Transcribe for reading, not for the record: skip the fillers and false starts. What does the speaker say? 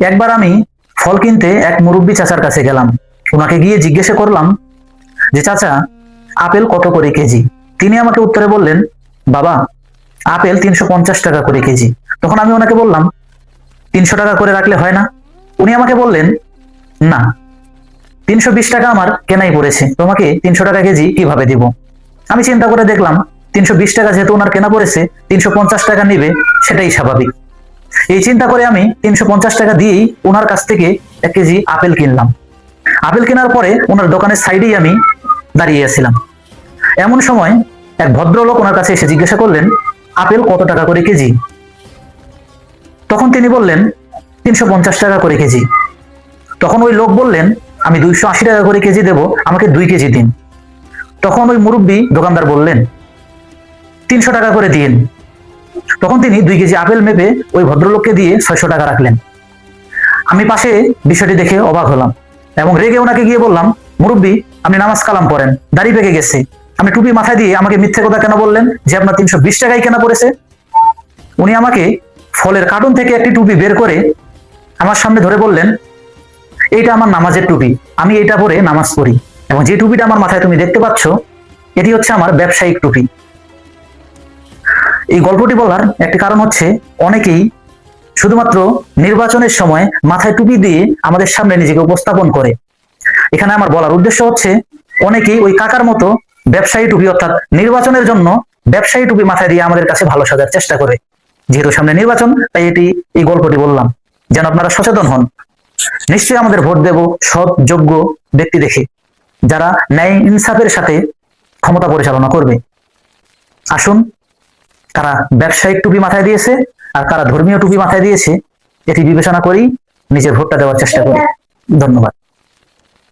একবার আমি ফল কিনতে এক মুরব্বী চাচার কাছে গেলাম। ওনাকে গিয়ে জিজ্ঞাসা করলাম যে চাচা, আপেল কত করে কেজি? তিনি আমাকে উত্তরে বললেন, বাবা, আপেল 350 টাকা করে কেজি। তখন আমি ওনাকে বললাম, 300 টাকা করে রাখলে হয় না? উনি আমাকে বললেন, না, 320 টাকা আমার কেনাই পড়েছে, তোমাকে 300 টাকা কেজি কিভাবে দিব? আমি চিন্তা করে দেখলাম 320 টাকা যেহেতু ওনার কেনা পড়েছে, 350 টাকা নিবে, সেটাই স্বাভাবিক। এই চিন্তা করে আমি 350 টাকা দিয়েই ওনার কাছ থেকে 1 কেজি আপেল কিনলাম। আপেল কেনার পরে ওনার দোকানের সাইডেই আমি দাঁড়িয়ে আছিলাম। এমন সময় এক ভদ্রলোক ওনার কাছে এসে জিজ্ঞাসা করলেন, আপেল কত টাকা করে কেজি? তখন তিনি বললেন, 350 টাকা করে কেজি। তখন ওই লোক বললেন, আমি 280 টাকা করে কেজি দেব, আমাকে 2 কেজি দিন। তখন ওই মুরব্বী দোকানদার বললেন, 300 টাকা করে দিন। তখন তিনি 2 কেজি আপেল মেপে ওই ভদ্রলোককে দিয়ে 600 টাকা রাখলেন। আমি পাশে বিষয়টি দেখে অবাক হলাম এবং রেগে ওনাকে গিয়ে বললাম, মুরব্বী, আপনি নামাজ কালাম পড়েন, দাড়ি পেকে গেছে, আপনি টুপি মাথায় দিয়ে আমাকে মিথ্যে কথা কেন বললেন যে আপনার 320 টাকাই কেনা পড়েছে? উনি আমাকে ফলের কার্টুন থেকে একটি টুপি বের করে আমার সামনে ধরে বললেন, এইটা আমার নামাজের টুপি, আমি এটা পরে নামাজ পড়ি, এবং যে টুপিটা আমার মাথায় তুমি দেখতে পাচ্ছ, এটি হচ্ছে আমার ব্যবসায়িক টুপি। এই গল্পটি বলার একটি কারণ হচ্ছে, অনেকেই শুধুমাত্র নির্বাচনের সময় মাথায় টুপি দিয়ে আমাদের সামনে নিজেকে উপস্থাপন করে। এখানে আমার বলার উদ্দেশ্য হচ্ছে, অনেকেই ওই কাকার মতো ব্যবসায়ী টুপি, অর্থাৎ নির্বাচনের জন্য ব্যবসায়ী টুপি মাথায় দিয়ে আমাদের কাছে ভালো সাজার চেষ্টা করে। যেহেতু সামনে নির্বাচন, তাই এই গল্পটি বললাম, যেন আপনারা সচেতন হন। নিশ্চয়ই আমাদের ভোট দেব সৎ যোগ্য ব্যক্তি দেখে, যারা ন্যায় ইনসাফের সাথে ক্ষমতা পরিচালনা করবে। আসুন, কারা ব্যবসায়িক টুপি মাথায় দিয়েছে আর কারা ধর্মীয় টুপি মাথায় দিয়েছে, এটি বিবেচনা করেই নিজের ভোটটা দেওয়ার চেষ্টা করি। ধন্যবাদ।